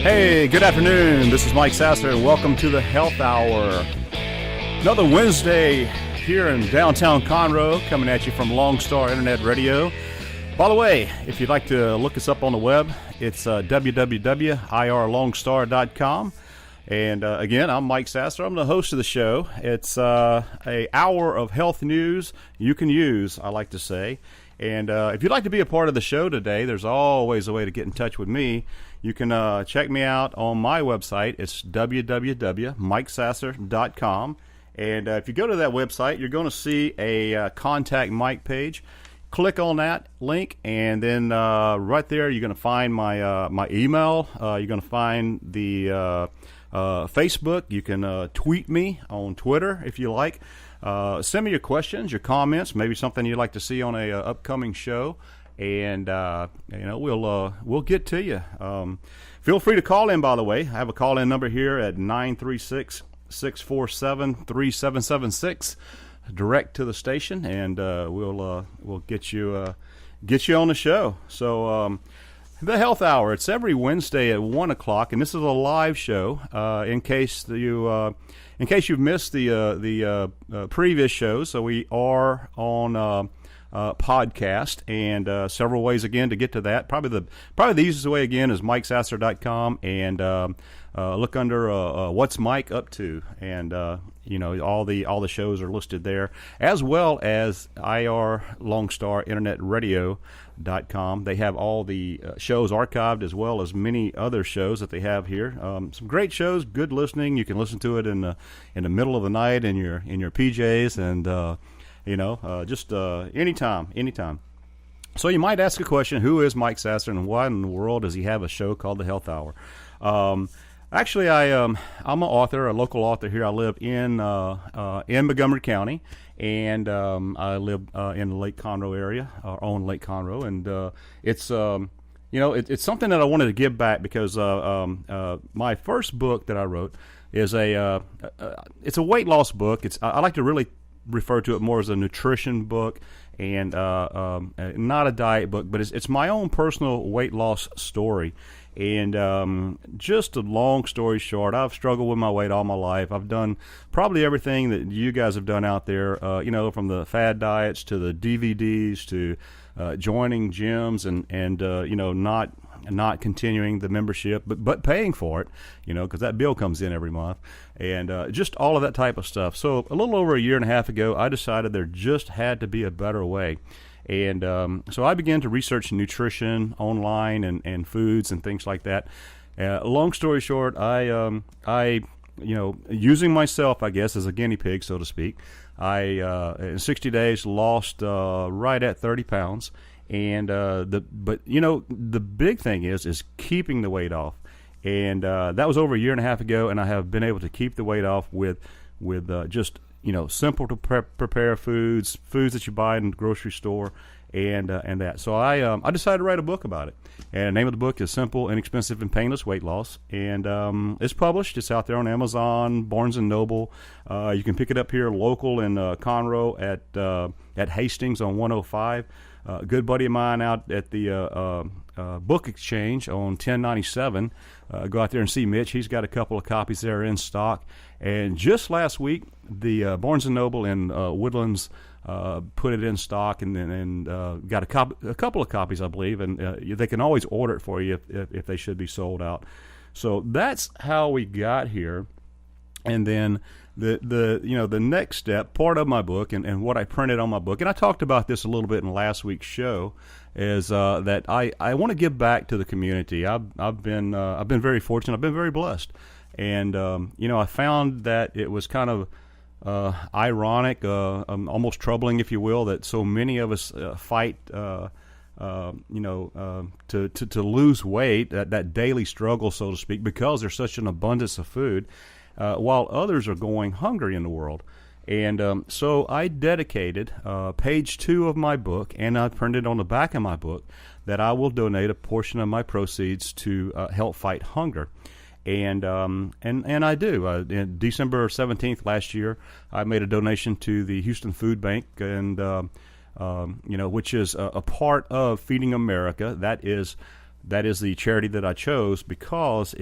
Hey, good afternoon. This is Mike Sasser, and welcome to the Health Hour. Another Wednesday here in downtown Conroe, coming at you from Lone Star Internet Radio. By the way, if you'd like to look us up on the web, it's www.irlonestar.com. And again, I'm Mike Sasser. I'm the host of the show. It's a hour of health news you can use, I like to say. And if you'd like to be a part of the show today, there's always a way to get in touch with me. You can check me out on my website. It's www.mikesasser.com. And if you go to that website, you're going to see a Contact Mike page. Click on that link, and then right there, you're going to find my email. You're going to find the Facebook. You can tweet me on Twitter if you like. Send me your questions, your comments, maybe something you'd like to see on a upcoming show, and we'll get to you. Feel free to call in. By the way, I have a call-in number here at 936-647-3776, direct to the station, and we'll get you on the show. So. The Health Hour. It's every Wednesday at 1 o'clock, and this is a live show. In case you've missed the previous shows, so we are on podcast, and several ways again to get to that. Probably the easiest way again is MikeSasser.com, and look under What's Mike Up To, and all the shows are listed there, as well as IR Lone Star Internet Radio.com. They have all the shows archived, as well as many other shows that they have here. Some great shows, good listening. You can listen to it in the middle of the night in your PJs, and just anytime. So you might ask a question: who is Mike Sasser, and why in the world does he have a show called the Health Hour? Actually, I'm an author, a local author here. I live in Montgomery County, and I live in the Lake Conroe area, or on Lake Conroe, and it's it's something that I wanted to give back because my first book that I wrote is it's a weight loss book. I like to really refer to it more as a nutrition book and not a diet book, but it's my own personal weight loss story. And just a long story short, I've struggled with my weight all my life. I've done probably everything that you guys have done out there, from the fad diets to the DVDs to joining gyms and not continuing the membership, but paying for it, because that bill comes in every month, and just all of that type of stuff. So a little over a year and a half ago, I decided there just had to be a better way. And so I began to research nutrition online and foods and things like that. Long story short, I using myself, I guess, as a guinea pig, so to speak, I in 60 days lost right at 30 pounds. And the big thing is keeping the weight off. And that was over a year and a half ago, and I have been able to keep the weight off with just simple to prepare foods that you buy in the grocery store, and that. So I decided to write a book about it. And the name of the book is Simple, Inexpensive, and Painless Weight Loss. And it's published. It's out there on Amazon, Barnes & Noble. You can pick it up here local in Conroe at Hastings on 105. A good buddy of mine out at the Book Exchange on 1097. Go out there and see Mitch. He's got a couple of copies there in stock. And just last week, the Barnes & Noble in Woodlands put it in stock and got a couple of copies, I believe. And they can always order it for you if they should be sold out. So that's how we got here. And then the next step, part of my book and what I printed on my book, and I talked about this a little bit in last week's show, is that I want to give back to the community. I've been very fortunate. I've been very blessed, and I found that it was kind of ironic, almost troubling, if you will, that so many of us fight to lose weight, that daily struggle, so to speak, because there's such an abundance of food, while others are going hungry in the world. And so I dedicated page 2 of my book, and I printed on the back of my book that I will donate a portion of my proceeds to help fight hunger. And I do. In December 17th last year, I made a donation to the Houston Food Bank, and which is a part of Feeding America. That is that is the charity that I chose because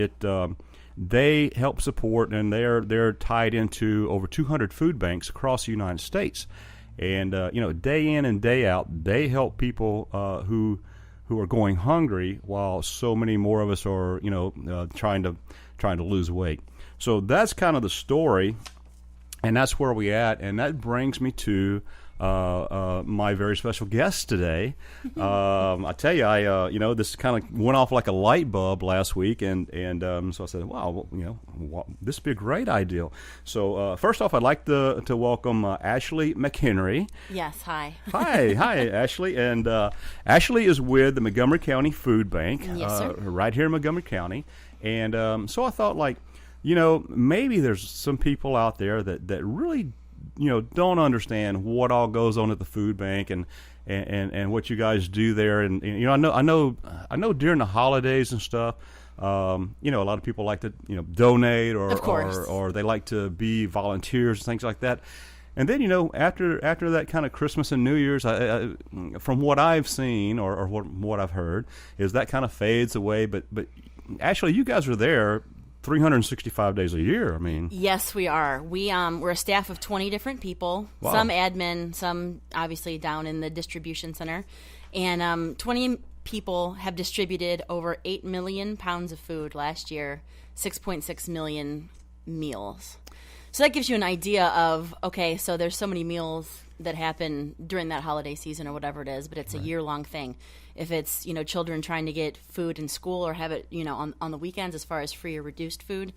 they help support, and they're tied into over 200 food banks across the United States. And day in and day out, they help people who are going hungry, while so many more of us are trying to lose weight. So that's kind of the story, and that's where we at. And that brings me to my very special guest today. I tell you, this kind of went off like a light bulb last week, and so I said, wow, this would be a great idea. So first off, I'd like to welcome Ashley McHenry. Yes, hi. Hi, Ashley. And Ashley is with the Montgomery County Food Bank, yes, sir. Right here in Montgomery County. And so I thought, maybe there's some people out there that really don't understand what all goes on at the food bank and what you guys do there. And I know during the holidays and stuff, a lot of people like to donate or they like to be volunteers and things like that. And then after that kind of Christmas and New Year's, I from what I've seen or what I've heard, is that kind of fades away. But actually, you guys are there 365 days a year. I mean, yes, we are. We're a staff of 20 different people. Wow. Some admin, some obviously down in the distribution center, and 20 people have distributed over 8 million pounds of food last year, 6.6 million meals. So that gives you an idea of, okay, so there's so many meals that happen during that holiday season or whatever it is, but it's a year-long thing. If it's, children trying to get food in school or have it, on the weekends as far as free or reduced food,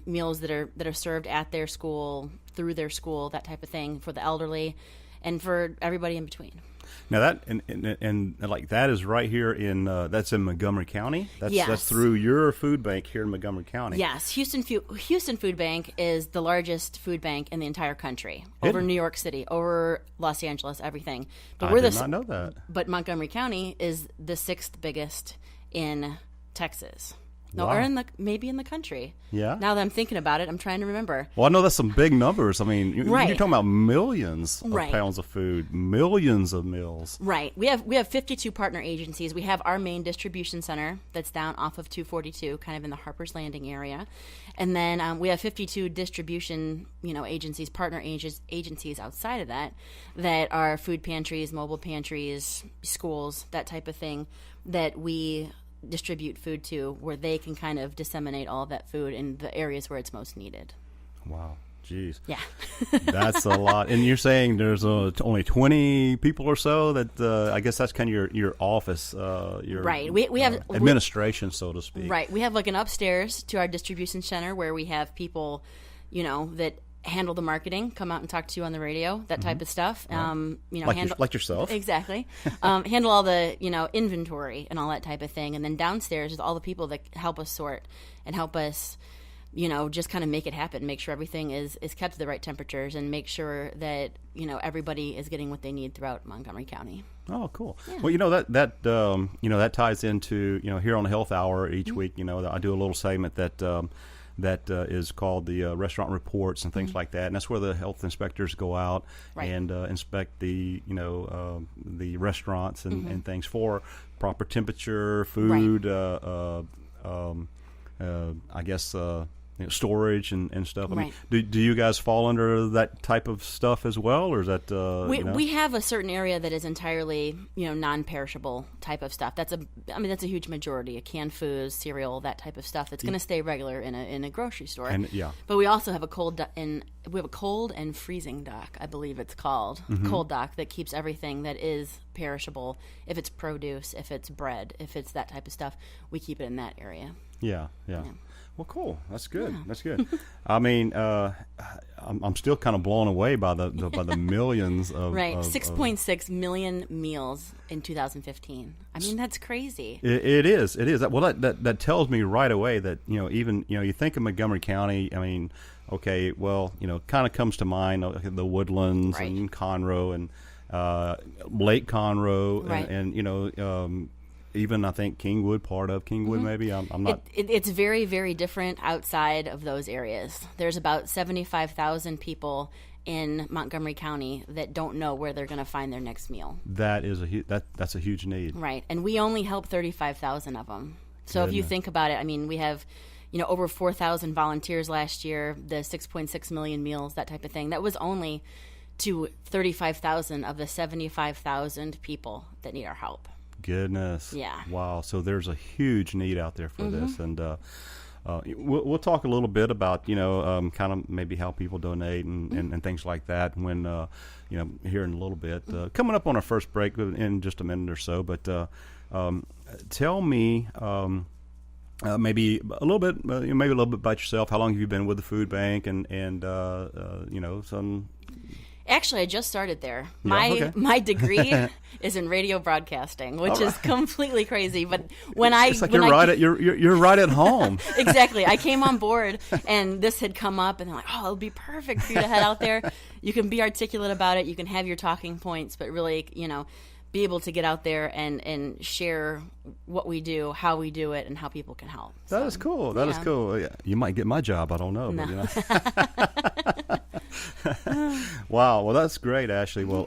meals that are served at their school, through their school, that type of thing, for the elderly and for everybody in between. Now that and like that is right here in that's in Montgomery County. Yes. That's through your food bank here in Montgomery County. Yes, Houston Food Bank is the largest food bank in the entire country, over New York City, over Los Angeles, everything. But I did not know that. But Montgomery County is the 6th biggest in Texas. No, wow. or maybe in the country. Yeah. Now that I'm thinking about it, I'm trying to remember. Well, I know that's some big numbers. I mean, right. You're talking about millions of right. pounds of food, millions of meals. Right. We have 52 partner agencies. We have our main distribution center that's down off of 242, kind of in the Harper's Landing area, and then we have 52 distribution, agencies, partner agencies outside of that are food pantries, mobile pantries, schools, that type of thing that we distribute food to, where they can kind of disseminate all of that food in the areas where it's most needed. Wow. Jeez. Yeah. That's a lot. And you're saying there's only 20 people or so that I guess that's kind of your office, your right. We have administration, so to speak. Right. We have like an upstairs to our distribution center where we have people, that handle the marketing, come out and talk to you on the radio, that type of stuff. Like yourself. Exactly. Handle all the, inventory and all that type of thing. And then downstairs is all the people that help us sort and help us, just kind of make it happen, make sure everything is kept at the right temperatures, and make sure that, everybody is getting what they need throughout Montgomery County. Oh, cool. Yeah. Well, that ties into, here on the Health Hour each week, I do a little segment that is called the restaurant reports and things like that, and that's where the health inspectors go out and inspect the the restaurants and things for proper temperature, food, I guess storage and stuff. I mean, do you guys fall under that type of stuff as well, or is that we have a certain area that is entirely non-perishable type of stuff. That's a huge majority of canned foods, cereal, that type of stuff that's going to stay regular in a grocery store. And, but we also have a cold and freezing dock, I believe it's called, cold dock, that keeps everything that is perishable. If it's produce, if it's bread, if it's that type of stuff, we keep it in that area. Yeah. Well, cool. That's good. Yeah. That's good. I mean, I'm still kind of blown away by the millions of 6.6 million meals in 2015. I mean, that's crazy. It is. Well, that tells me right away that even you think of Montgomery County. I mean, okay, well, kind of comes to mind the Woodlands and Conroe and Lake Conroe and even I think Kingwood, part of Kingwood, maybe. I'm not. It's very, very different outside of those areas. There's about 75,000 people in Montgomery County that don't know where they're going to find their next meal. That is that's a huge need. Right. And we only help 35,000 of them. So if you think about it, I mean, we have, over 4,000 volunteers last year, the 6.6 million meals, that type of thing. That was only to 35,000 of the 75,000 people that need our help. Goodness. Yeah. Wow. So there's a huge need out there for this. And we'll talk a little bit about, kind of maybe how people donate and things like that when, here in a little bit. Coming up on our first break in just a minute or so. But tell me maybe a little bit about yourself. How long have you been with the food bank and some... Actually, I just started there. Yeah, my degree is in radio broadcasting, which is completely crazy. But you're right at home. Exactly. I came on board, and this had come up, and they're like, "Oh, it'll be perfect for you to head out there. You can be articulate about it. You can have your talking points, but really, be able to get out there and share what we do, how we do it, and how people can help." That is cool. That is cool. Yeah. You might get my job. I don't know. No. But, Wow. Well, that's great, Ashley. Well,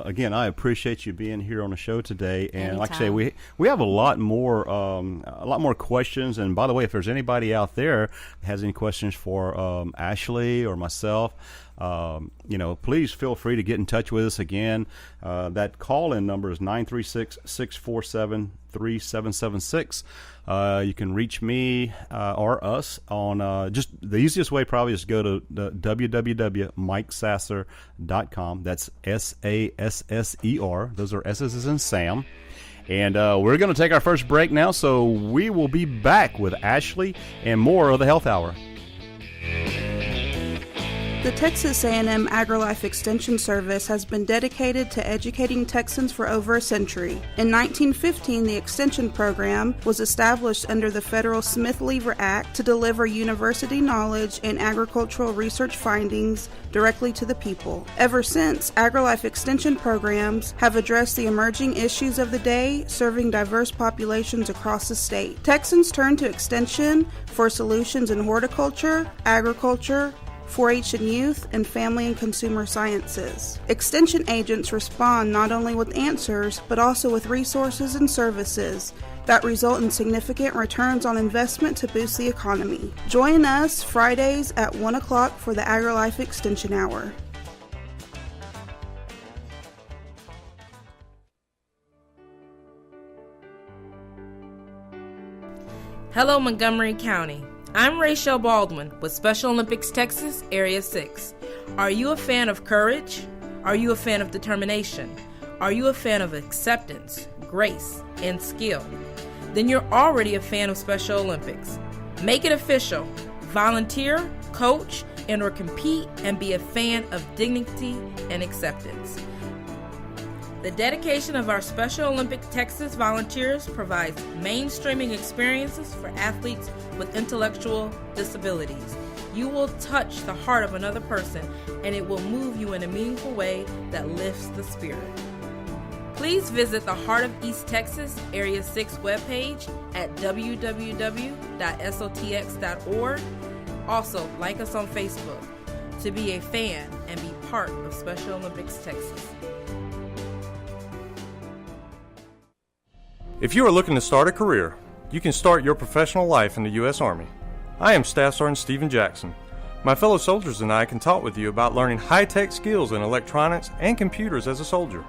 again, I appreciate you being here on the show today. And Anytime. like I say, we have a lot more questions. And by the way, if there's anybody out there that has any questions for Ashley or myself, please feel free to get in touch with us again. That call-in number is 936-647-3776. You can reach me or us on just the easiest way probably is to go to www.mikesasser.com. That's SASSER. Those are S's as in Sam. And we're going to take our first break now, so we will be back with Ashley and more of the Health Hour. The Texas A&M AgriLife Extension Service has been dedicated to educating Texans for over a century. In 1915, the Extension Program was established under the federal Smith-Lever Act to deliver university knowledge and agricultural research findings directly to the people. Ever since, AgriLife Extension programs have addressed the emerging issues of the day, serving diverse populations across the state. Texans turn to Extension for solutions in horticulture, agriculture, 4-H and youth, and family and consumer sciences. Extension agents respond not only with answers, but also with resources and services that result in significant returns on investment to boost the economy. Join us Fridays at 1 o'clock for the AgriLife Extension Hour. Hello, Montgomery County. I'm Rachel Baldwin with Special Olympics Texas, Area 6. Are you a fan of courage? Are you a fan of determination? Are you a fan of acceptance, grace, and skill? Then you're already a fan of Special Olympics. Make it official. Volunteer, coach, and/or compete and be a fan of dignity and acceptance. The dedication of our Special Olympics Texas volunteers provides mainstreaming experiences for athletes with intellectual disabilities. You will touch the heart of another person, and it will move you in a meaningful way that lifts the spirit. Please visit the Heart of East Texas Area 6 webpage at www.sotx.org. Also, like us on Facebook to be a fan and be part of Special Olympics Texas. If you are looking to start a career, you can start your professional life in the U.S. Army. I am Staff Sergeant Stephen Jackson. My fellow soldiers and I can talk with you about learning high-tech skills in electronics and computers as a soldier.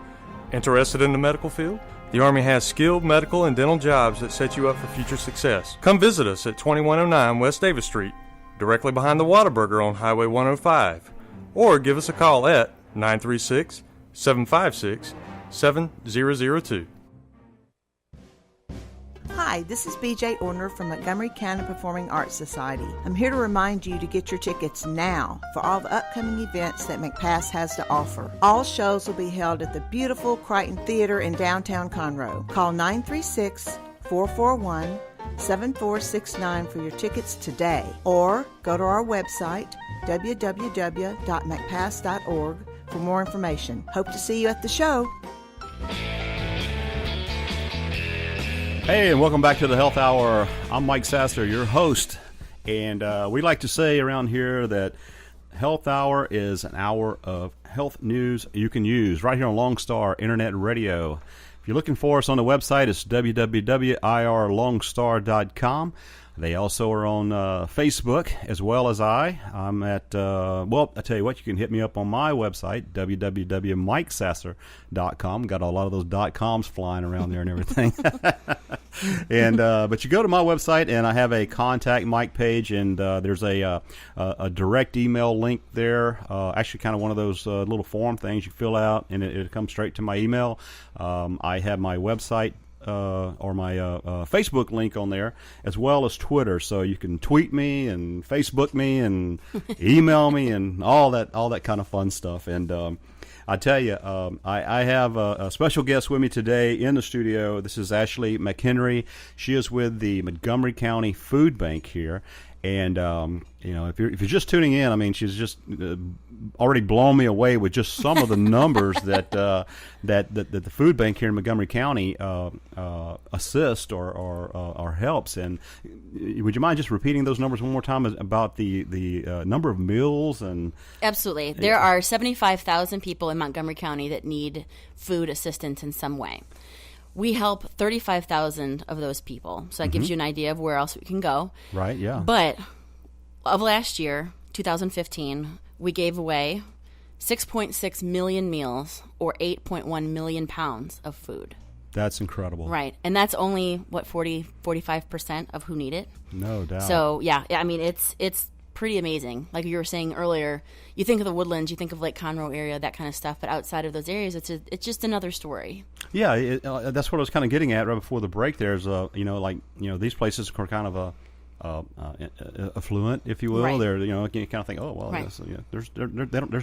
Interested in the medical field? The Army has skilled medical and dental jobs that set you up for future success. Come visit us at 2109 West Davis Street, directly behind the Whataburger on Highway 105, or give us a call at 936-756-7002. Hi, this is BJ Orner from Montgomery County Performing Arts Society. I'm here to remind you to get your tickets now for all the upcoming events that McPass has to offer. All shows will be held at the beautiful Crichton Theater in downtown Conroe. Call 936-441-7469 for your tickets today, or go to our website, www.mcpass.org, for more information. Hope to see you at the show. Hey, and welcome back to the Health Hour. I'm Mike Sasser, your host, and we like to say around here that Health Hour is an hour of health news you can use right here on Lone Star Internet Radio. If you're looking for us on the website, it's www.irlonestar.com. They also are on Facebook as well as I'm at, well, I tell you what, you can hit me up on my website, www.mikesasser.com. Got a lot of those .coms flying around there and everything. And but you go to my website, and I have a Contact Mike page, and there's a direct email link there. Actually, kind of one of those little form things you fill out, and it comes straight to my email. I have my website or my Facebook link on there, as well as Twitter, so you can tweet me and Facebook me and email me and all that kind of fun stuff. And I tell you, I have a special guest with me today in the studio. This is Ashley McHenry. She is with the Montgomery County Food Bank here. And if you're just tuning in, I mean, she's just already blown me away with just some of the numbers that the food bank here in Montgomery County assists or helps. And would you mind just repeating those numbers one more time about the number of meals? And absolutely, there are 75,000 people in Montgomery County that need food assistance in some way. We help 35,000 of those people. So that gives you an idea of where else we can go. Right, yeah. But of last year, 2015, we gave away 6.6 million meals or 8.1 million pounds of food. That's incredible. Right. And that's only, 45% of who need it. No doubt. So, yeah, I mean, it's pretty amazing. Like you were saying earlier, you think of the Woodlands, you think of Lake Conroe area, that kind of stuff, but outside of those areas, it's just another story. Yeah, that's what I was kind of getting at right before the break. There's these places are kind of affluent, if you will. Right. They're you kind of think, oh well, right. there's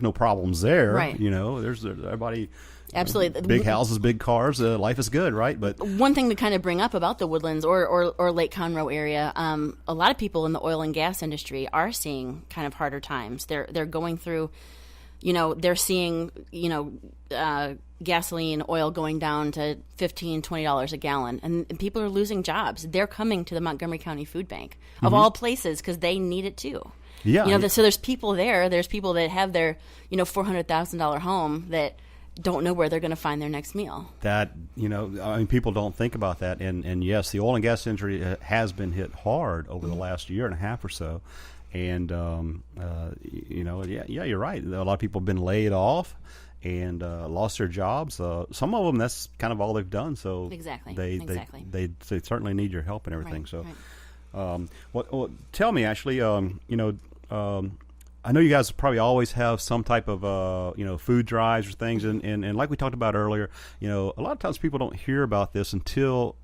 no problems there. Right. There's everybody. Absolutely. Big houses, big cars, life is good, right? But one thing to kind of bring up about the Woodlands or Lake Conroe area, a lot of people in the oil and gas industry are seeing kind of harder times. They're going through, they're seeing, gasoline, oil going down to $15, $20 a gallon, and people are losing jobs. They're coming to the Montgomery County Food Bank, of all places, because they need it too. Yeah. So there's people there. There's people that have their, $400,000 home that don't know where they're going to find their next meal. That, people don't think about that. And yes, the oil and gas industry has been hit hard over the last year and a half or so. And, you're right. A lot of people have been laid off and lost their jobs. Some of them, that's kind of all they've done. So exactly. They certainly need your help and everything. Right, so, right. Well, tell me, Ashley, I know you guys probably always have some type of food drives or things, and like we talked about earlier, a lot of times people don't hear about this until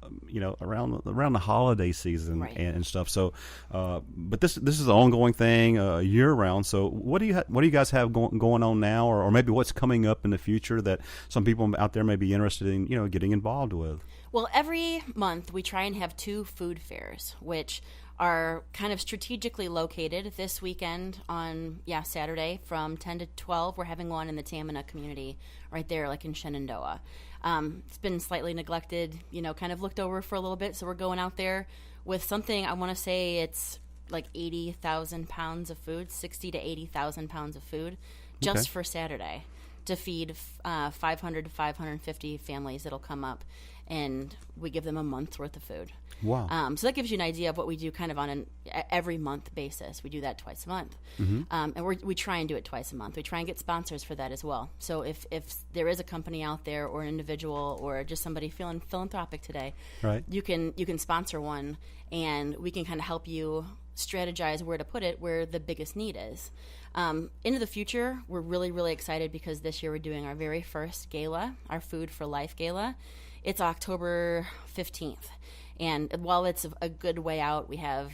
around the holiday season, right. and stuff. So, but this is an ongoing thing year round. So, what do you guys have going on now, or maybe what's coming up in the future that some people out there may be interested in getting involved with? Well, every month we try and have 2 food fairs, which are kind of strategically located. This weekend on Saturday from 10 to 12, we're having one in the Tamina community right there, like in Shenandoah. It's been slightly neglected, kind of looked over for a little bit, so we're going out there with something, I want to say it's like 80,000 pounds of food, 60 to 80,000 pounds of food, just for Saturday to feed 500 to 550 families that'll come up, and we give them a month's worth of food. Wow. So that gives you an idea of what we do kind of on an every month basis. We do that twice a month. And we try and do it twice a month. We try and get sponsors for that as well. So if there is a company out there or an individual or just somebody feeling philanthropic today, right. you can sponsor one, and we can kind of help you strategize where to put it where the biggest need is. Into the future, we're really, really excited because this year we're doing our very first gala, our Food for Life gala. It's October 15th. And while it's a good way out, we have,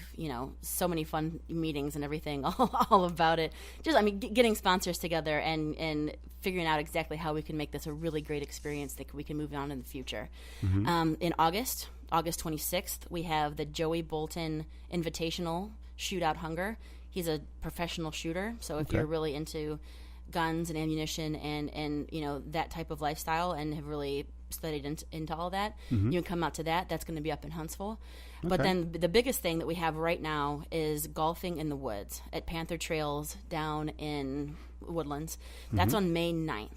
so many fun meetings and everything all about it. Getting sponsors together and figuring out exactly how we can make this a really great experience that we can move on in the future. In August 26th, we have the Joey Bolton Invitational Shootout Hunger. He's a professional shooter, so if you're really into guns and ammunition and that type of lifestyle and have really studied into all that, you can come out to that. That's going to be up in Huntsville. But then the biggest thing that we have right now is golfing in the woods at Panther Trails down in Woodlands. That's on May 9th.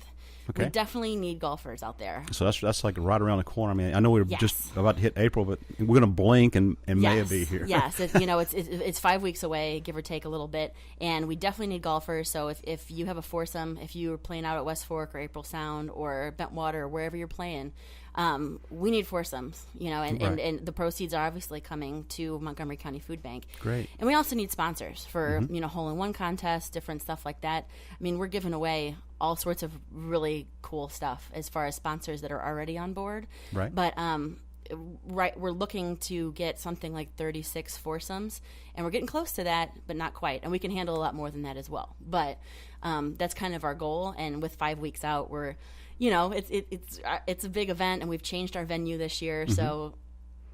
Okay. We definitely need golfers out there. So that's like right around the corner. I mean, I know we're just about to hit April, but we're going to blink and May will be here. Yes, it's 5 weeks away, give or take a little bit, and we definitely need golfers. So if you have a foursome, if you're playing out at West Fork or April Sound or Bentwater or wherever you're playing, we need foursomes, and the proceeds are obviously coming to Montgomery County Food Bank. Great. And we also need sponsors for, hole-in-one contests, different stuff like that. I mean, we're giving away all sorts of really cool stuff as far as sponsors that are already on board. Right. But we're looking to get something like 36 foursomes, and we're getting close to that, but not quite. And we can handle a lot more than that as well. But that's kind of our goal. And with 5 weeks out, we're it's a big event, and we've changed our venue this year, so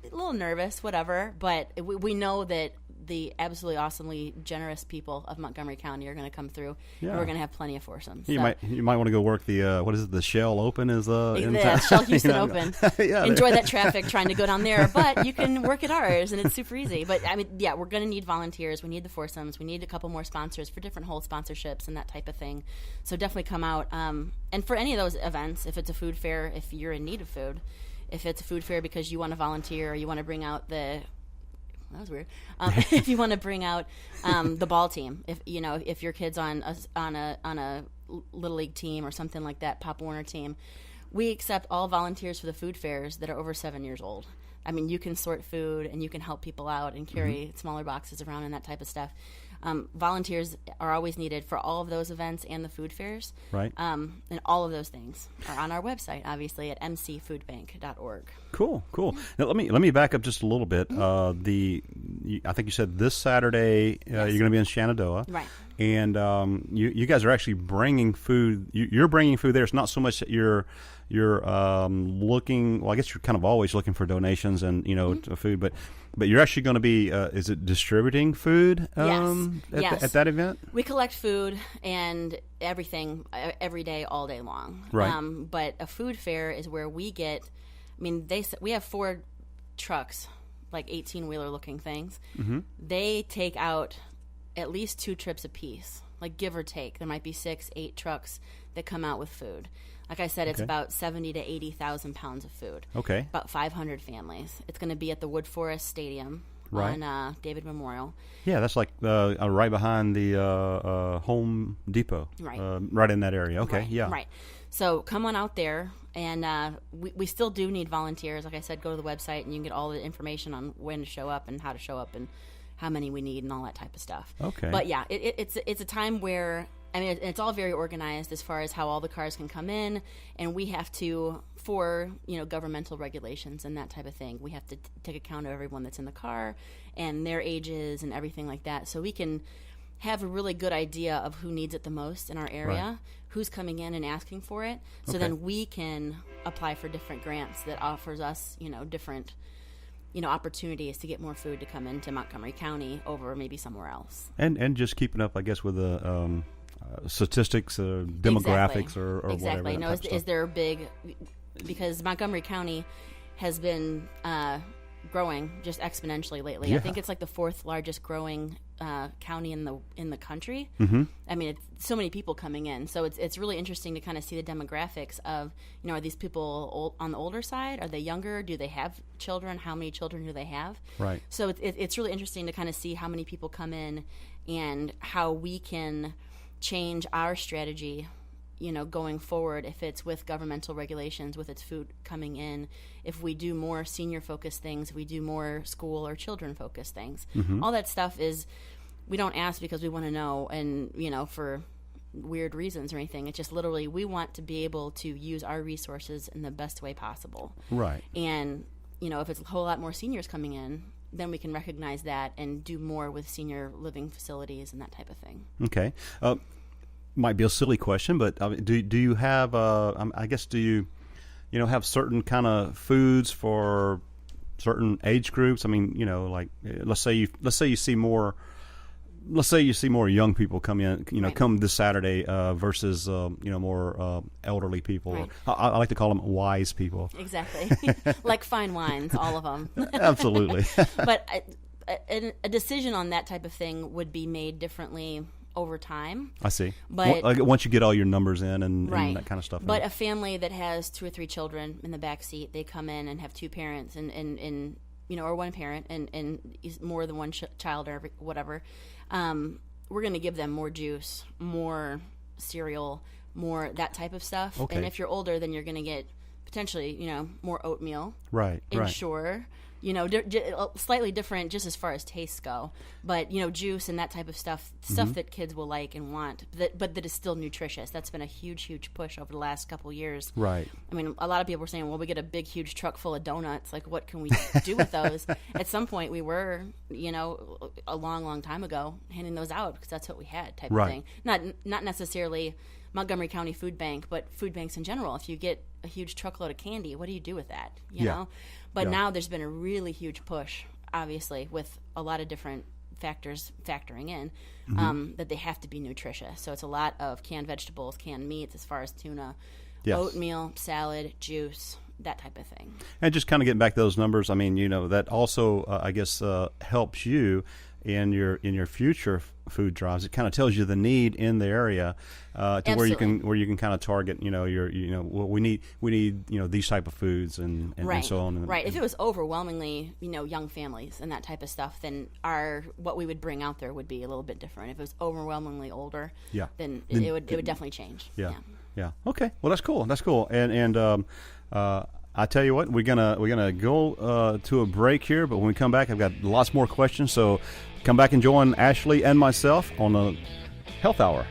a little nervous, whatever. But we know that the absolutely awesomely generous people of Montgomery County are going to come through, and we're going to have plenty of foursomes. You might want to go work the what is it? The Shell Open is Shell Houston Open. Enjoy that traffic trying to go down there, but you can work at ours, and it's super easy. But I mean, we're going to need volunteers. We need the foursomes. We need a couple more sponsors for different hole sponsorships and that type of thing. So definitely come out. And for any of those events, if it's a food fair, if you're in need of food, if it's a food fair because you want to volunteer or you want to bring out that was weird. If you want to bring out the ball team, if your kid's on a little league team or something like that, Pop Warner team, we accept all volunteers for the food fairs that are over 7 years old. I mean, you can sort food and you can help people out and carry smaller boxes around and that type of stuff. Volunteers are always needed for all of those events and the food fairs. Right. And all of those things are on our website, obviously, at mcfoodbank.org. Cool. Now, let me back up just a little bit. I think you said this Saturday you're going to be in Shenandoah. Right. And you guys are actually bringing food. You're bringing food there. It's not so much that you're looking. Well, I guess you're kind of always looking for donations and to food, but you're actually going to be. Is it distributing food? Yes. At that event. We collect food and everything every day, all day long. Right. But a food fair is where we get. I mean, we have 4 trucks, like 18-wheeler looking things. Mm-hmm. They take out at least 2 trips a piece, like give or take. There might be 6, 8 trucks that come out with food. Like I said, it's about 70 to 80,000 pounds of food. Okay. About 500 families. It's going to be at the Wood Forest Stadium on David Memorial. Yeah, that's like right behind the Home Depot. Right. Right in that area. Okay, right. Yeah. Right. So come on out there, and we still do need volunteers. Like I said, go to the website, and you can get all the information on when to show up and how to show up and how many we need and all that type of stuff. Okay. But yeah, it's a time where, I mean, it's all very organized as far as how all the cars can come in, and we have to, for governmental regulations and that type of thing, we have to take account of everyone that's in the car and their ages and everything like that, so we can have a really good idea of who needs it the most in our area, who's coming in and asking for it, so then we can apply for different grants that offers us, different opportunities to get more food to come into Montgomery County over maybe somewhere else. And just keeping up, I guess, with the statistics, demographics, or exactly. whatever. Is there a big, because Montgomery County has been growing just exponentially lately. Yeah. I think it's like the 4th largest growing county in the country. Mm-hmm. I mean, it's so many people coming in, so it's really interesting to kind of see the demographics of are these people on the older side? Are they younger? Do they have children? How many children do they have? Right. So it's really interesting to kind of see how many people come in and how we can change our strategy going forward, if it's with governmental regulations, with its food coming in, if we do more senior-focused things, if we do more school or children-focused things. Mm-hmm. All that stuff is, we don't ask because we want to know and, for weird reasons or anything. It's just literally we want to be able to use our resources in the best way possible. Right. And, if it's a whole lot more seniors coming in, then we can recognize that and do more with senior living facilities and that type of thing. Okay. Might be a silly question, but do you have I guess do you have certain kind of foods for certain age groups? I mean, like let's say you see more let's say you see more young people come in, come this Saturday versus more elderly people. Right. I like to call them wise people. Exactly, like fine wines, all of them. Absolutely. But a decision on that type of thing would be made differently over time. I see. But once you get all your numbers in and right. that kind of stuff. But a family that has 2 or 3 children in the back seat, they come in and have 2 parents and or one parent and more than one child or whatever. We're going to give them more juice, more cereal, more that type of stuff. Okay. And if you're older, then you're going to get potentially, more oatmeal. Right. Ensure. Slightly different just as far as tastes go, but juice and that type of stuff that kids will like and want, but that is still nutritious. That's been a huge push over the last couple years. Right. I mean, a lot of people were saying, well, we get a big huge truck full of donuts, like what can we do with those? At some point we were, a long time ago, handing those out because that's what we had, type of thing. Not necessarily Montgomery County Food Bank, but food banks in general. If you get a huge truckload of candy, what do you do with that? You know? But now there's been a really huge push, obviously, with a lot of different factors factoring in, that they have to be nutritious. So it's a lot of canned vegetables, canned meats, as far as tuna, oatmeal, salad, juice, that type of thing. And just kind of getting back to those numbers, I mean, that also, I guess, helps you in your future food drives. It kind of tells you the need in the area to where you can kind of target. We need these type of foods and so on. Right. If it was overwhelmingly young families and that type of stuff, then what we would bring out there would be a little bit different. If it was overwhelmingly older, then it would definitely change. Yeah. Okay. Well, that's cool. And I tell you what, we're gonna go to a break here, but when we come back, I've got lots more questions. So come back and join Ashley and myself on the Health Hour.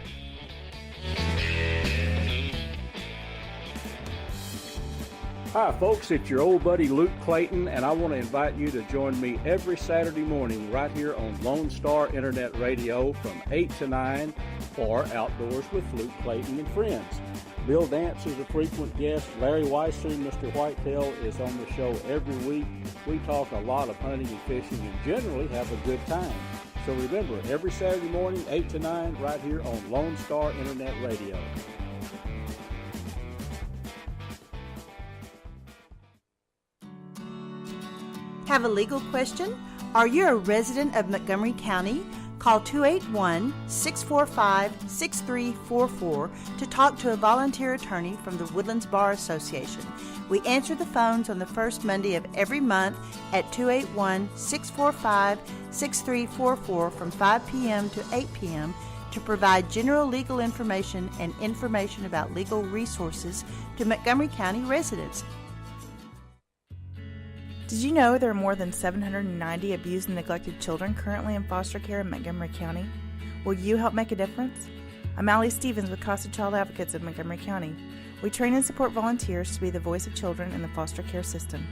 Hi, folks. It's your old buddy Luke Clayton, and I want to invite you to join me every Saturday morning right here on Lone Star Internet Radio from 8 to 9 for Outdoors with Luke Clayton and Friends. Bill Dance is a frequent guest. Larry Weisser, Mr. Whitetail, is on the show every week. We talk a lot of hunting and fishing and generally have a good time. So remember, every Saturday morning, 8 to 9, right here on Lone Star Internet Radio. Have a legal question? Are you a resident of Montgomery County? Call 281-645-6344 to talk to a volunteer attorney from the Woodlands Bar Association. We answer the phones on the first Monday of every month at 281-645-6344 from 5 p.m. to 8 p.m. to provide general legal information and information about legal resources to Montgomery County residents. Did you know there are more than 790 abused and neglected children currently in foster care in Montgomery County? Will you help make a difference? I'm Allie Stevens with Casa Child Advocates of Montgomery County. We train and support volunteers to be the voice of children in the foster care system.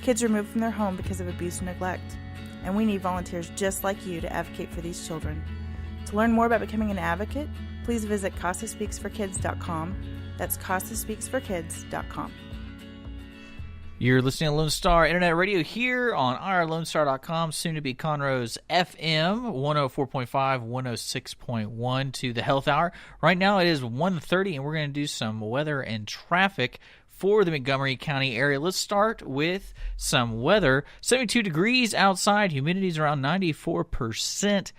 Kids are removed from their home because of abuse and neglect, and we need volunteers just like you to advocate for these children. To learn more about becoming an advocate, please visit CasaSpeaksForKids.com. That's CasaSpeaksForKids.com. You're listening to Lone Star Internet Radio here on OurLoneStar.com, soon to be Conroe's FM 104.5, 106.1 to the Health Hour. Right now it is 1:30, and we're going to do some weather and traffic for the Montgomery County area. Let's start with some weather. 72 degrees outside, humidity is around 94%.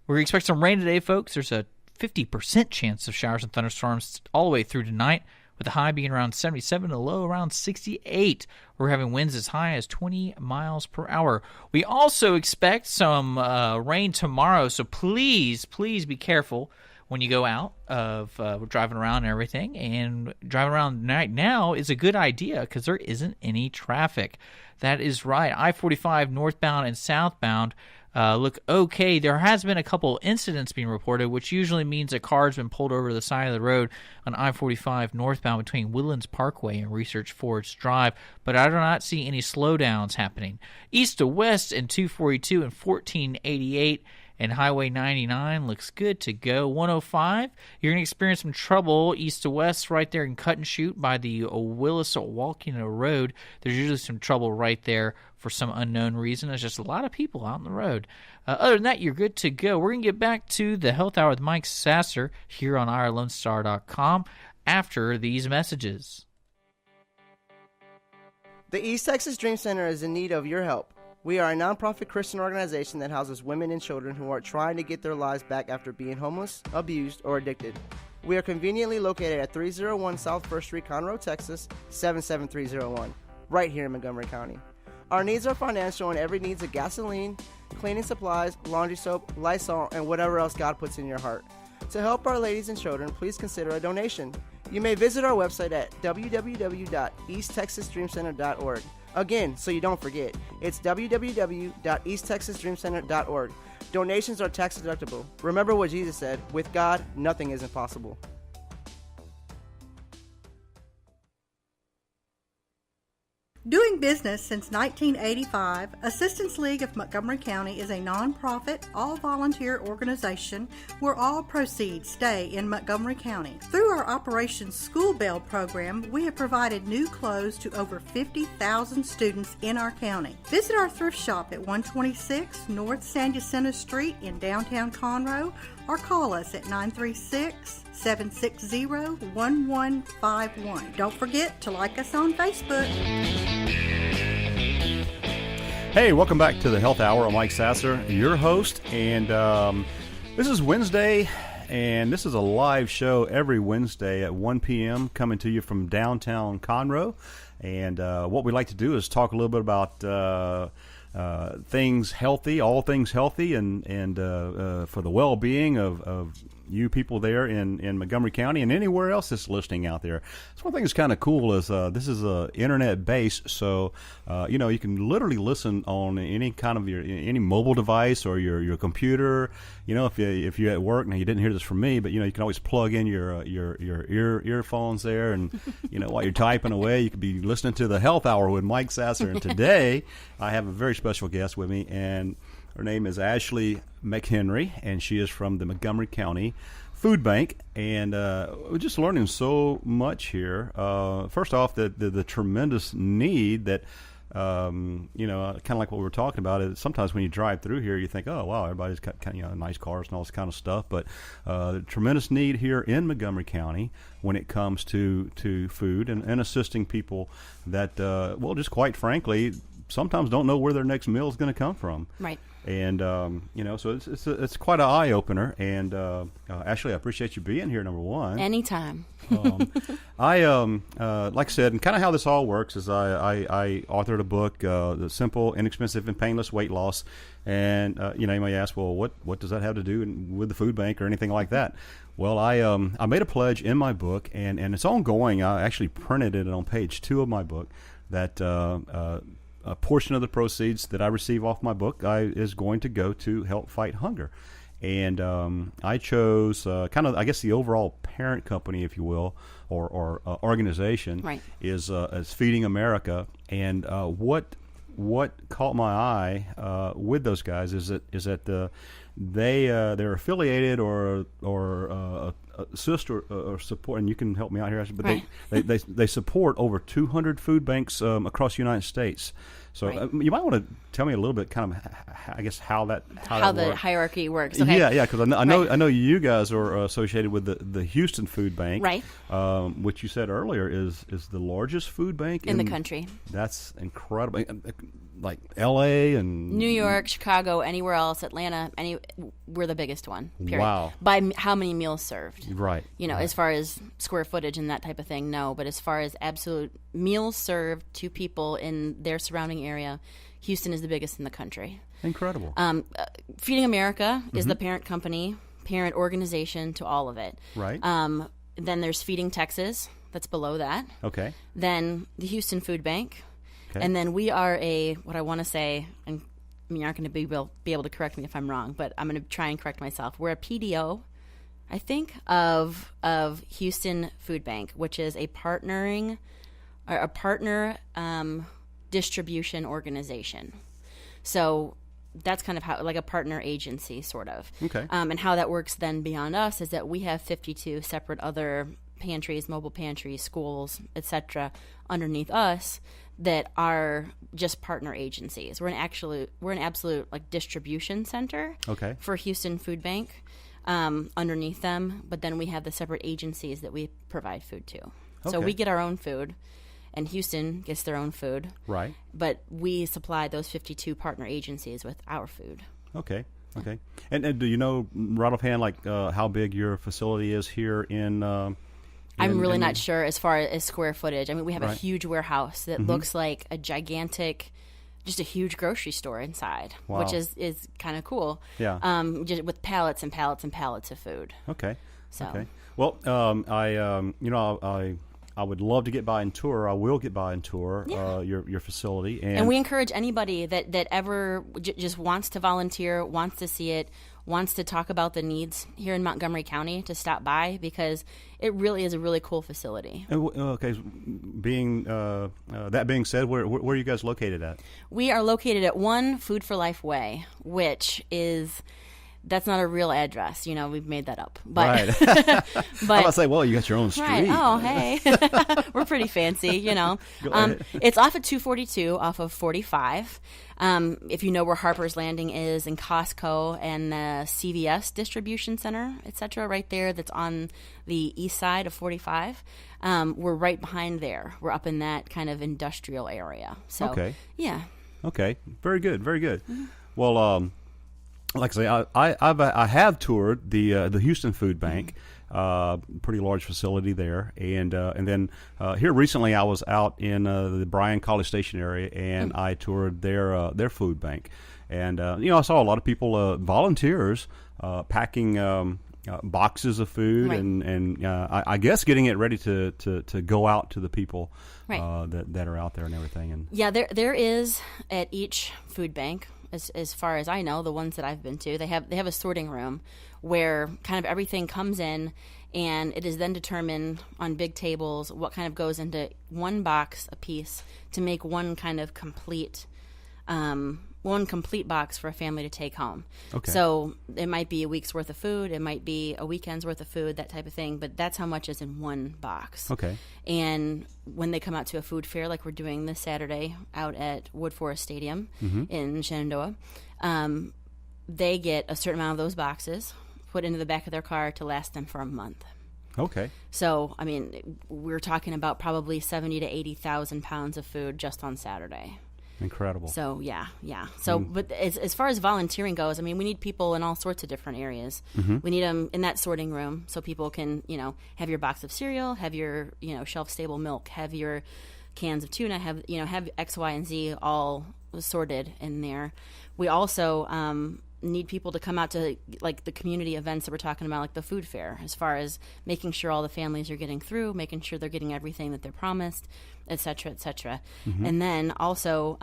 We're going to expect some rain today, folks. There's a 50% chance of showers and thunderstorms all the way through tonight, with the high being around 77, the low around 68. We're having winds as high as 20 miles per hour. We also expect some rain tomorrow, so please be careful when you go out of driving around and everything. And driving around right now is a good idea because there isn't any traffic. That is right. I-45 northbound and southbound look okay. There has been a couple incidents being reported, which usually means a car's been pulled over to the side of the road on I-45 northbound between Woodlands Parkway and Research Forge Drive, but I do not see any slowdowns happening. East to west in 242 and 1488 and Highway 99 looks good to go. 105, you're going to experience some trouble east to west right there in Cut and Shoot by the Willis-Walkena Road. There's usually some trouble right there for some unknown reason. There's just a lot of people out on the road. Other than that, you're good to go. We're going to get back to the Health Hour with Mike Sasser here on OurLoneStar.com after these messages. The East Texas Dream Center is in need of your help. We are a nonprofit Christian organization that houses women and children who are trying to get their lives back after being homeless, abused, or addicted. We are conveniently located at 301 South 1st Street, Conroe, Texas, 77301, right here in Montgomery County. Our needs are financial and every needs of gasoline, cleaning supplies, laundry soap, Lysol, and whatever else God puts in your heart. To help our ladies and children, please consider a donation. You may visit our website at www.easttexasdreamcenter.org. Again, so you don't forget, it's www.easttexasdreamcenter.org. Donations are tax deductible. Remember what Jesus said, with God, nothing is impossible. Doing business since 1985, Assistance League of Montgomery County is a nonprofit, all-volunteer organization where all proceeds stay in Montgomery County. Through our Operation School Bell program, we have provided new clothes to over 50,000 students in our county. Visit our thrift shop at 126 North San Jacinto Street in downtown Conroe or call us at 936-760-1151. Don't forget to like us on Facebook. Hey, welcome back to the Health Hour. I'm Mike Sasser, your host, and this is Wednesday, and this is a live show every Wednesday at 1 p.m. coming to you from downtown Conroe. And what we like to do is talk a little bit about things healthy, all things healthy, and for the well-being of you people there in Montgomery County and anywhere else that's listening out there. So one thing that's kind of cool is this is internet based, so you can literally listen on any kind of any mobile device or your computer. If you're at work, now you didn't hear this from me, but you can always plug in your earphones there, and while you're typing away, you could be listening to the Health Hour with Mike Sasser. And today I have a very special guest with me, and her name is Ashley McHenry, and she is from the Montgomery County Food Bank. And we're just learning so much here. First off, the tremendous need that, kind of like what we were talking about. Is sometimes when you drive through here, you think, oh, wow, everybody's got kind of nice cars and all this kind of stuff. But the tremendous need here in Montgomery County when it comes to food and assisting people that, just quite frankly, sometimes don't know where their next meal is going to come from. Right. And so it's quite an eye opener. And Ashley, I appreciate you being here. Number one, anytime. Like I said, and kind of how this all works is I authored a book, The Simple, Inexpensive, and Painless Weight Loss. And you may ask, well, what does that have to do with the food bank or anything like that? Well, I made a pledge in my book, and it's ongoing. I actually printed it on page 2 of my book that a portion of the proceeds that I receive off my book is going to go to help fight hunger. And I chose kind of, I guess, the overall parent company, if you will, or organization, right, is Feeding America. And what caught my eye with those guys is that they're affiliated or assist or support, and you can help me out here, but right, they support over 200 food banks across the United States. So right, you might want to tell me a little bit, kind of, I guess, how the hierarchy works. Okay. Yeah, because I know you guys are associated with the Houston Food Bank, right? Which you said earlier is the largest food bank in the country. That's incredible. Like L.A. and New York, Chicago, anywhere else, Atlanta, we're the biggest one. Period. Wow. By how many meals served. Right. Right. As far as square footage and that type of thing, no. But as far as absolute meals served to people in their surrounding area, Houston is the biggest in the country. Incredible. Feeding America is the parent company, parent organization to all of it. Right. Then there's Feeding Texas, that's below that. Okay. Then the Houston Food Bank. Okay. And then we are what I want to say, and you're not going to be able to correct me if I'm wrong, but I'm going to try and correct myself. We're a PDO, I think, of Houston Food Bank, which is a partner distribution organization. So that's kind of how, like a partner agency sort of. Okay. And how that works then beyond us is that we have 52 separate other pantries, mobile pantries, schools, etc. underneath us that are just partner agencies. We're an absolute like distribution center for Houston Food Bank underneath them, but then we have the separate agencies that we provide food to. So we get our own food, and Houston gets their own food. Right. But we supply those 52 partner agencies with our food. Okay. And do you know right offhand like how big your facility is here in I'm really not sure as far as square footage. I mean, we have Right. a huge warehouse that looks like a gigantic, just a huge grocery store inside, Wow. which is kind of cool. Yeah. Just with pallets and pallets and pallets of food. Okay. So. Okay. Well, I would love to get by and tour. I will get by and tour your facility, And we encourage anybody that ever just wants to volunteer, wants to see it, wants to talk about the needs here in Montgomery County to stop by, because it really is a really cool facility. Okay. That being said, where are you guys located at? We are located at 1 Food for Life Way, which is... That's not a real address, we've made that up. But, Right. but I'm about to say, well, you got your own street. Right. Oh, hey. We're pretty fancy, Go ahead. It's off at 242 off of 45. If you know where Harper's Landing is and Costco and the CVS distribution center, et cetera, right there, that's on the east side of 45. We're right behind there. We're up in that kind of industrial area. So, Okay. Yeah. Okay. Very good. Very good. Well, like I say, I have toured the Houston Food Bank, pretty large facility there, and then here recently I was out in the Bryan College Station area, and I toured their food bank, and I saw a lot of people, volunteers, packing boxes of food, Right. and I guess getting it ready to go out to the people Right. that are out there and everything. And Yeah, there is at each food bank, as far as I know, the ones that I've been to, they have a sorting room where kind of everything comes in, and it is then determined on big tables what kind of goes into one box a piece to make one kind of complete box for a family to take home. Okay. So it might be a week's worth of food, it might be a weekend's worth of food, that type of thing, but that's how much is in one box. Okay. And when they come out to a food fair like we're doing this Saturday out at Wood Forest Stadium in Shenandoah, they get a certain amount of those boxes put into the back of their car to last them for a month. Okay. So, I mean, we're talking about probably 70 to 80,000 pounds of food just on Saturday. Incredible. So, yeah. So, but as far as volunteering goes, I mean, we need people in all sorts of different areas. We need them in that sorting room so people can, have your box of cereal, have your, shelf-stable milk, have your cans of tuna, have X, Y, and Z all sorted in there. We also need people to come out to, like, the community events that we're talking about, like the food fair, as far as making sure all the families are getting through, making sure they're getting everything that they're promised, et cetera, et cetera. And then also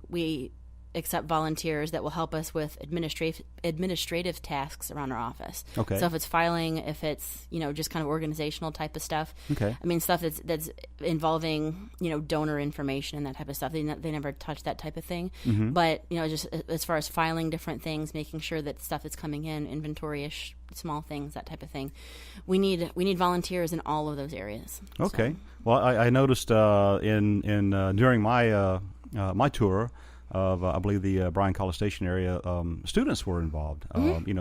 we accept volunteers that will help us with administrative tasks around our office. Okay. So if it's filing, if it's, just kind of organizational type of stuff. Okay. I mean, stuff that's involving, donor information and that type of stuff. They never touch that type of thing. But, just as far as filing different things, making sure that stuff that's coming in, inventory-ish, small things, that type of thing. We need volunteers in all of those areas. Okay. So. Well, I noticed during my tour of I believe the Bryan College Station area, students were involved.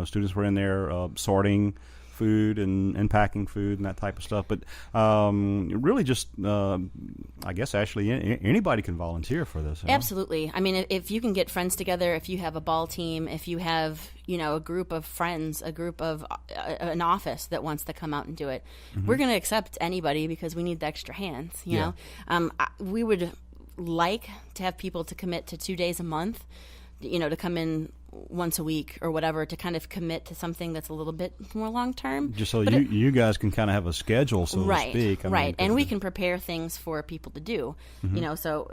Students were in there sorting food and packing food and that type of stuff. But really, just I guess actually anybody can volunteer for this. Huh? Absolutely. I mean, if you can get friends together, if you have a ball team, if you have a group of friends, a group of an office that wants to come out and do it, we're going to accept anybody because we need the extra hands. You know, we would like to have people to commit to 2 days a month, to come in once a week or whatever, to kind of commit to something that's a little bit more long term. Just so you guys can kind of have a schedule, so to speak. Right. And we can prepare things for people to do, so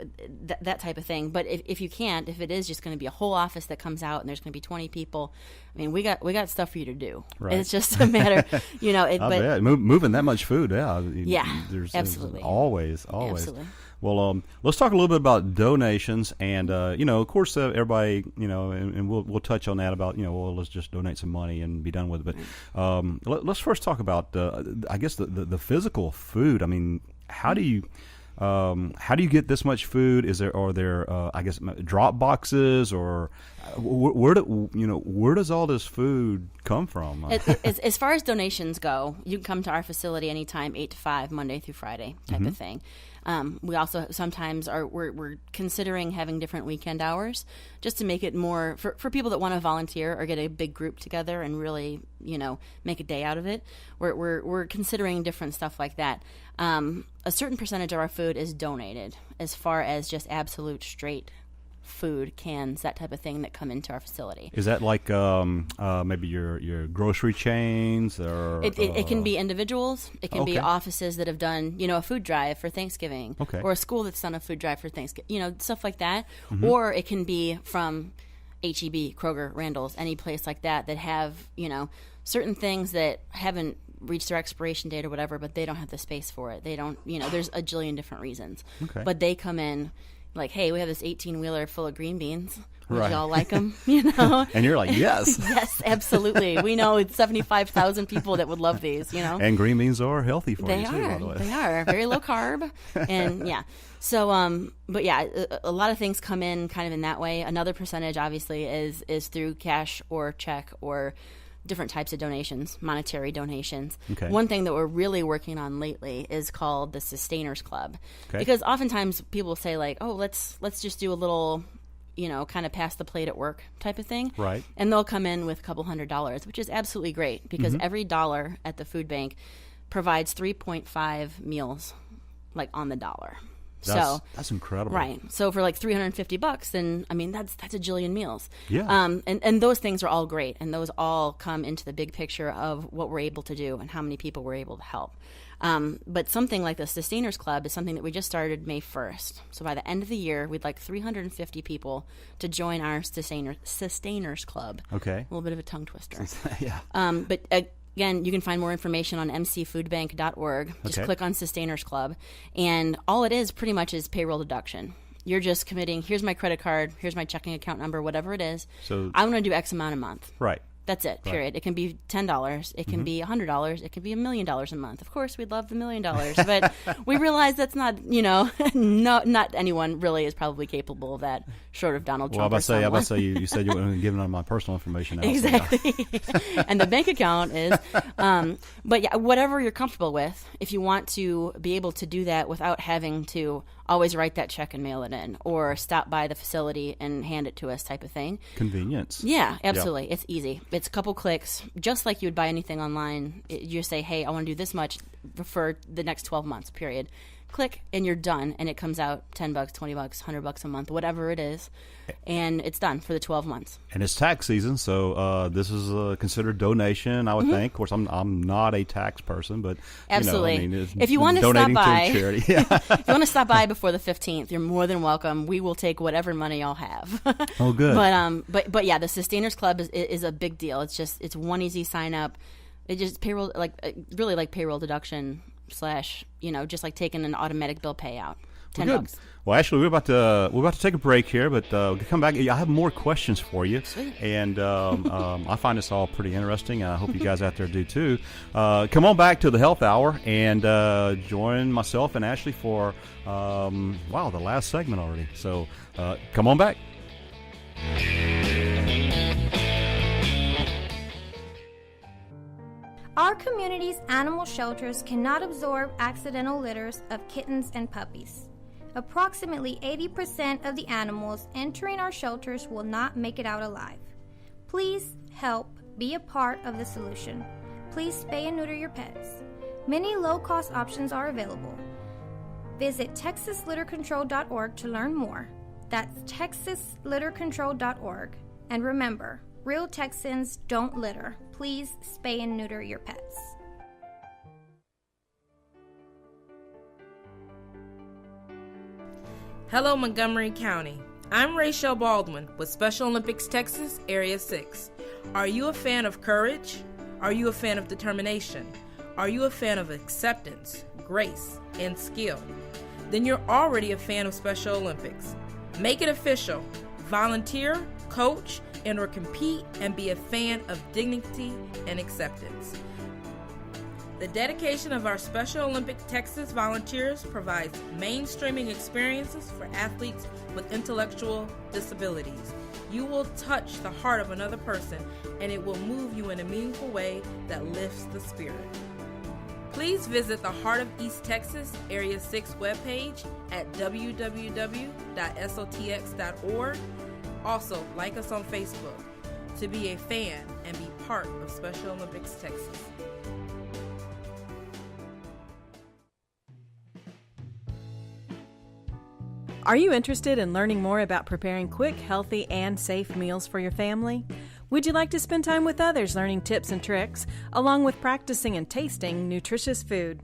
that type of thing. But if you can't, if it is just going to be a whole office that comes out and there's going to be 20 people, I mean, we got stuff for you to do. Right. It's just a matter, I bet. Moving that much food, there's absolutely. always. Absolutely. Well, let's talk a little bit about donations, and of course, everybody, and we'll touch on that about, well, let's just donate some money and be done with it. But let's first talk about, I guess, the physical food. I mean, how do you get this much food? Are there I guess drop boxes, or where does all this food come from? As far as donations go, you can come to our facility anytime, 8 to 5, Monday through Friday type of thing. We also sometimes we're considering having different weekend hours just to make it more for people that want to volunteer or get a big group together and really make a day out of it. We're considering different stuff like that. A certain percentage of our food is donated, as far as just absolute straight food, cans, that type of thing that come into our facility. Is that like maybe your grocery chains, or it can be individuals, it can be offices that have done a food drive for Thanksgiving, or a school that's done a food drive for Thanksgiving, stuff like that, or it can be from H-E-B, Kroger, Randall's, any place like that have certain things that haven't reached their expiration date or whatever, but they don't have the space for it. They don't, there's a jillion different reasons. But they come in like, hey, we have this 18-wheeler full of green beans. Would y'all like them? And you're like, yes. Yes, absolutely. We know it's 75,000 people that would love these, And green beans are healthy for you, too, by the way. They are. Very low carb. And, yeah. So, but, yeah, a lot of things come in kind of in that way. Another percentage, obviously, is through cash or check or different types of donations, monetary donations. One thing that we're really working on lately is called the Sustainers Club. Because oftentimes people say, like, oh, let's just do a little, kind of pass the plate at work type of thing. Right. And they'll come in with a couple $100s, which is absolutely great, because every dollar at the food bank provides 3.5 meals, like, on the dollar. That's incredible. Right. So for like $350, then I mean that's a jillion meals. Yeah. And those things are all great, and those all come into the big picture of what we're able to do and how many people we're able to help. But something like the Sustainers Club is something that we just started May 1st. So by the end of the year, we'd like 350 people to join our Sustainers Club. Okay. A little bit of a tongue twister. Yeah. But again, you can find more information on mcfoodbank.org. Just click on Sustainers Club. And all it is pretty much is payroll deduction. You're just committing, here's my credit card, here's my checking account number, whatever it is. So I want to do X amount a month. Right. That's it, period. It can be $10, it can be $100, it can be $1 million a month. Of course, we'd love the $1 million, but we realize that's not, not anyone really is probably capable of that, short of Donald Trump. Well, I about to say you said you weren't giving out my personal information now. Exactly. And the bank account is, but yeah, whatever you're comfortable with, if you want to be able to do that without having to always write that check and mail it in, or stop by the facility and hand it to us type of thing. Convenience. Yeah, absolutely. Yep. It's easy. It's a couple clicks, just like you would buy anything online. You say, hey, I want to do this much for the next 12 months, period. Click, and you're done, and it comes out $10, $20, $100 a month, whatever it is, and it's done for the 12 months. And it's tax season, so this is considered donation, I would think. Of course, I'm not a tax person, but absolutely. If you want to stop by, charity. If you want to stop by before the 15th, you're more than welcome. We will take whatever money y'all have. Oh, good. But yeah, the Sustainers Club is a big deal. It's one easy sign up. It just payroll, really like payroll deduction. / just like taking an automatic bill payout. $10. Well, actually, we're about to take a break here, but we'll come back. I have more questions for you. Sweet. And I find this all pretty interesting. I hope you guys out there do too. Come on back to the Health Hour and join myself and Ashley for the last segment already. So come on back. Our community's animal shelters cannot absorb accidental litters of kittens and puppies. Approximately 80% of the animals entering our shelters will not make it out alive. Please help be a part of the solution. Please spay and neuter your pets. Many low-cost options are available. Visit texaslittercontrol.org to learn more. That's texaslittercontrol.org. And remember, real Texans don't litter. Please spay and neuter your pets. Hello, Montgomery County. I'm Rachel Baldwin with Special Olympics Texas, Area 6. Are you a fan of courage? Are you a fan of determination? Are you a fan of acceptance, grace, and skill? then you're already a fan of Special Olympics. Make it official. Volunteer, coach, and or compete and be a fan of dignity and acceptance. The dedication of our Special Olympic Texas volunteers provides mainstreaming experiences for athletes with intellectual disabilities. You will touch the heart of another person, and it will move you in a meaningful way that lifts the spirit. Please visit the Heart of East Texas Area 6 webpage at www.sotx.org. Also, like us on Facebook to be a fan and be part of Special Olympics Texas. Are you interested in learning more about preparing quick, healthy, and safe meals for your family? Would you like to spend time with others learning tips and tricks, along with practicing and tasting nutritious food?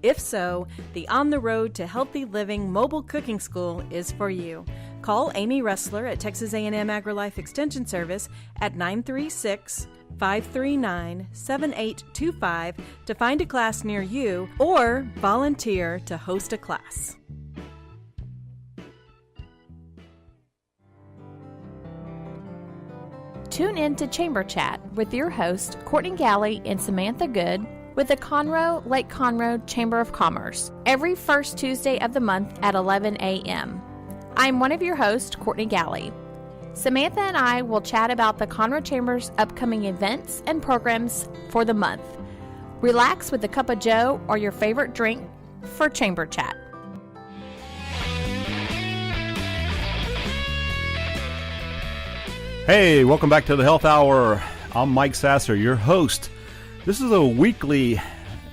If so, the On the Road to Healthy Living Mobile Cooking School is for you. Call Amy Ressler at Texas A&M AgriLife Extension Service at 936-539-7825 to find a class near you or volunteer to host a class. Tune in to Chamber Chat with your host, Courtney Galley and Samantha Good, with the Conroe, Lake Conroe Chamber of Commerce, every first Tuesday of the month at 11 a.m. I'm one of your hosts, Courtney Galley. Samantha and I will chat about the Conroe Chamber's upcoming events and programs for the month. Relax with a cup of joe or your favorite drink for Chamber Chat. Hey, welcome back to the Health Hour. I'm Mike Sasser, your host. This is a weekly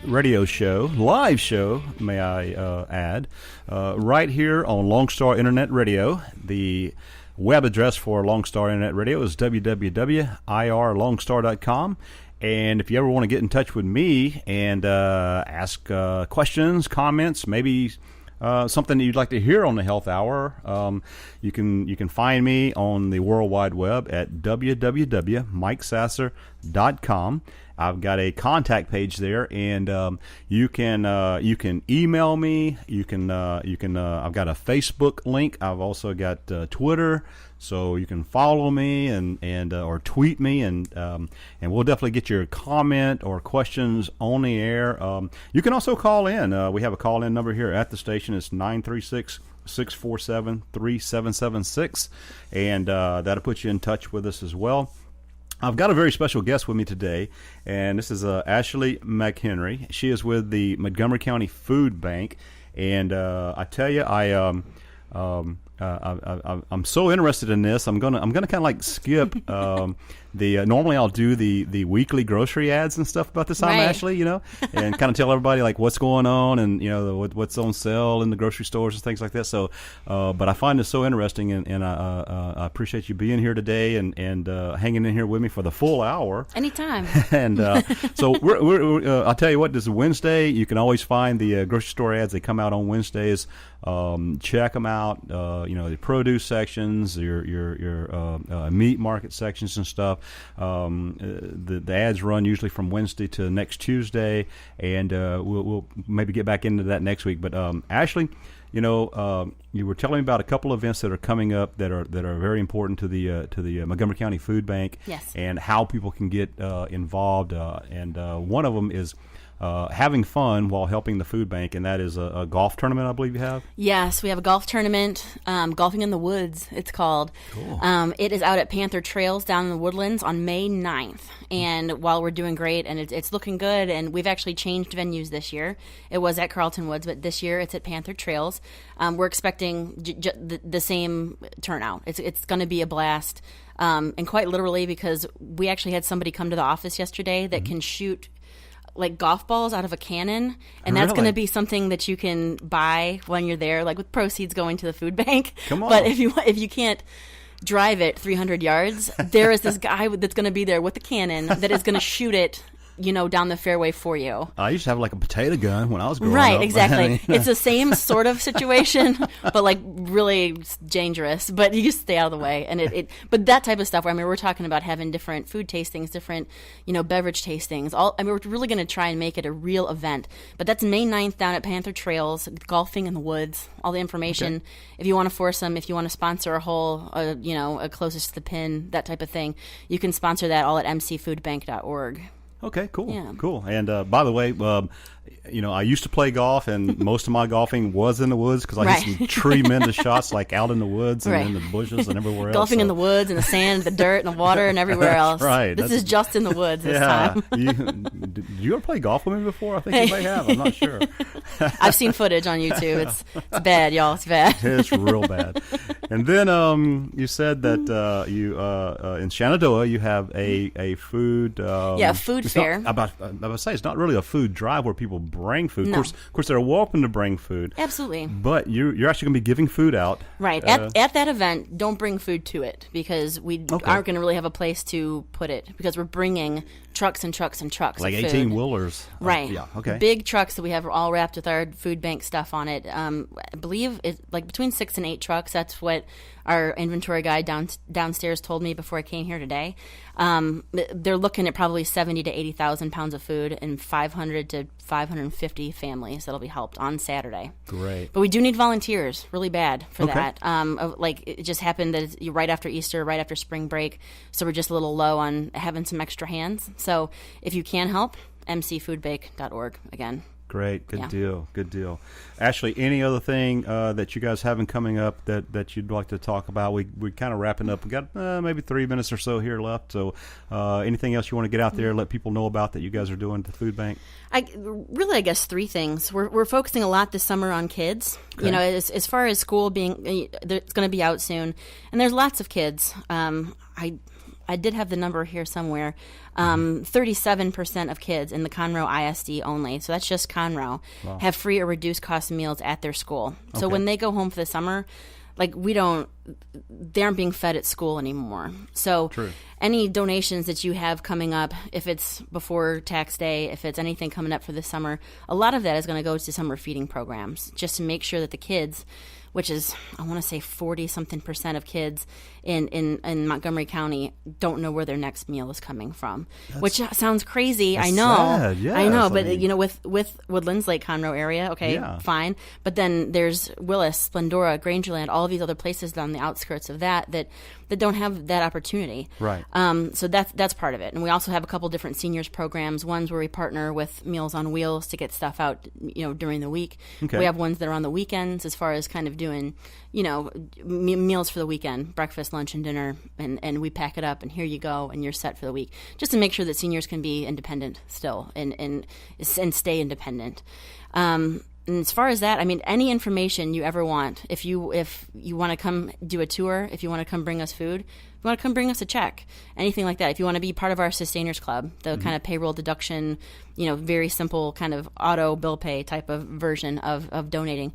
radio show, live show, may I add, right here on Lone Star Internet Radio. The web address for Lone Star Internet Radio is www.irlonestar.com. And if you ever want to get in touch with me and ask questions, comments, maybe something that you'd like to hear on the Health Hour, you can find me on the World Wide Web at www.mikesasser.com. I've got a contact page there, and you can email me. I've got a Facebook link. I've also got Twitter, so you can follow me and or tweet me, and we'll definitely get your comment or questions on the air. You can also call in. We have a call-in number here at the station. It's 936-647-3776, and that'll put you in touch with us as well. I've got a very special guest with me today, and this is Ashley McHenry. She is with the Montgomery County Food Bank, and I tell you, I'm so interested in this. I'm gonna kind of like skip normally I'll do the weekly grocery ads and stuff about this time, right, Ashley, and kind of tell everybody like what's going on and what's on sale in the grocery stores and things like that. So, but I find this so interesting, and I appreciate you being here today and hanging in here with me for the full hour. Anytime. And so we're I'll tell you what, this is Wednesday. You can always find the grocery store ads. They come out on Wednesdays. Check them out. The produce sections, your meat market sections and stuff. The ads run usually from Wednesday to next Tuesday, and we'll maybe get back into that next week. But Ashley, you were telling me about a couple of events that are coming up that are very important to the Montgomery County Food Bank. Yes. And how people can get involved. And one of them is having fun while helping the food bank, and that is a golf tournament, I believe you have? Yes, we have a golf tournament, Golfing in the Woods, it's called. Cool. It is out at Panther Trails down in the Woodlands on May 9th, and while we're doing great, and it's looking good, and we've actually changed venues this year. It was at Carlton Woods, but this year it's at Panther Trails. We're expecting the same turnout. It's going to be a blast, and quite literally, because we actually had somebody come to the office yesterday that can shoot like golf balls out of a cannon, and that's going to be something that you can buy when you're there, like with proceeds going to the food bank. Come on. But if you can't drive it 300 yards, there is this guy that's going to be there with a cannon that is going to shoot it down the fairway for you. I used to have like a potato gun when I was growing up. Right, exactly. It's the same sort of situation, but like really dangerous. But you just stay out of the way. And but that type of stuff. Where, we're talking about having different food tastings, different beverage tastings. We're really going to try and make it a real event. But that's May 9th down at Panther Trails, golfing in the woods. All the information. Okay. If you want to force them, if you want to sponsor a hole, a closest to the pin, that type of thing, you can sponsor that all at mcfoodbank.org. Okay, cool, cool. And by the way, I used to play golf, and most of my golfing was in the woods because I hit some tremendous shots, like out in the woods and in the bushes and everywhere else. Golfing in the woods, in the sand, the dirt, and the water, and everywhere else. Right. This is just in the woods this time. Did you ever play golf with me before? I think you may have. I'm not sure. I've seen footage on YouTube. It's bad, y'all. It's bad. It's real bad. And then you said that you in Shenandoah you have a food food fair. I would say it's not really a food drive where people bring food. No. Of course, they're welcome to bring food. Absolutely. But you're actually going to be giving food out. Right. At that event, don't bring food to it because we aren't going to really have a place to put it because we're bringing trucks and trucks and trucks like of food. 18-wheelers. Right. Yeah, okay. Big trucks that we have all wrapped with our food bank stuff on it. I believe it's like between 6 and 8 trucks. That's what our inventory guy downstairs told me before I came here today. They're looking at probably 70 to 80,000 pounds of food and 500 to 550 families that'll be helped on Saturday. Great. But we do need volunteers really bad for that. It just happened that it's right after Easter, right after spring break, so we're just a little low on having some extra hands. So if you can help, mcfoodbank.org again. Great. Good deal. Ashley, any other thing that you guys having coming up that you'd like to talk about? We're kind of wrapping up. We got maybe 3 minutes or so here left. So anything else you want to get out there, let people know about that you guys are doing at the food bank? I guess 3 things. We're focusing a lot this summer on kids. Okay. As far as school being, it's going to be out soon. And there's lots of kids. I did have the number here somewhere. 37% of kids in the Conroe ISD only, so that's just Conroe, have free or reduced cost meals at their school. So when they go home for the summer, they aren't being fed at school anymore. So any donations that you have coming up, if it's before tax day, if it's anything coming up for this summer, a lot of that is going to go to summer feeding programs, just to make sure that the kids, which is, I want to say 40-something% of kids in Montgomery County don't know where their next meal is coming from, which sounds crazy. I know. Sad. Yes, I know, but with Woodlands, Lake Conroe area, fine. But then there's Willis, Splendora, Grangerland, all of these other places on the outskirts of that don't have that opportunity. Right. So that's part of it. And we also have a couple different seniors programs, ones where we partner with Meals on Wheels to get stuff out, during the week. Okay. We have ones that are on the weekends as far as kind of doing, meals for the weekend, breakfast, lunch, and dinner, and we pack it up, and here you go, and you're set for the week, just to make sure that seniors can be independent still and stay independent. And as far as that, any information you ever want, if you want to come do a tour, if you want to come bring us food, if you want to come bring us a check, anything like that, if you want to be part of our Sustainers Club, the kind of payroll deduction, very simple kind of auto bill pay type of version of donating,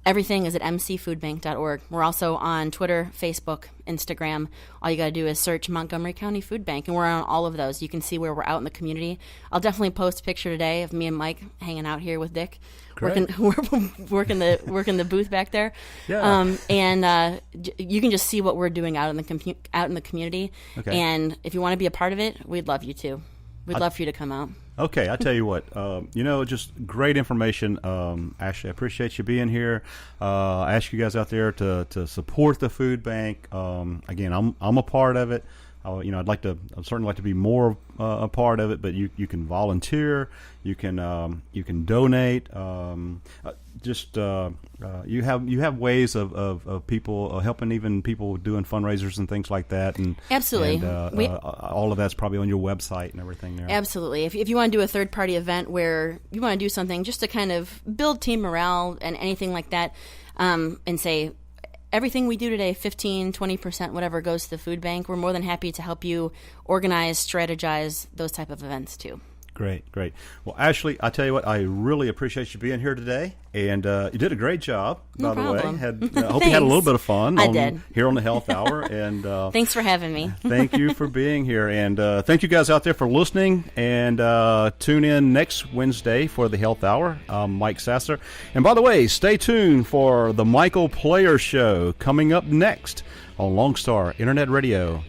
everything is at mcfoodbank.org. We're also on Twitter, Facebook, Instagram. All you got to do is search Montgomery County Food Bank, and we're on all of those. You can see where we're out in the community. I'll definitely post a picture today of me and Mike hanging out here with Dick, working the booth back there. Yeah. And you can just see what we're doing out in the community. Okay. And if you want to be a part of it, we'd love you to. We'd love for you to come out. Okay, I tell you what, just great information. Ashley, I appreciate you being here. I ask you guys out there to support the food bank. Again, I'm a part of it. I'd certainly like to be more a part of it. But you can volunteer, you can donate. You have ways of people helping, even people doing fundraisers and things like that. And absolutely, and, all of that's probably on your website and everything there. Absolutely. If you want to do a third party event where you want to do something just to kind of build team morale and anything like that, and say, everything we do today, 15, 20%, whatever, goes to the food bank. We're more than happy to help you organize, strategize those type of events too. Great. Well, Ashley, I tell you what, I really appreciate you being here today, and you did a great job, by the way. I hope you had a little bit of fun here on the Health Hour. And thanks for having me. Thank you for being here, and thank you guys out there for listening, and tune in next Wednesday for the Health Hour. I'm Mike Sasser. And by the way, stay tuned for the Michael Player Show coming up next on Lone Star Internet Radio.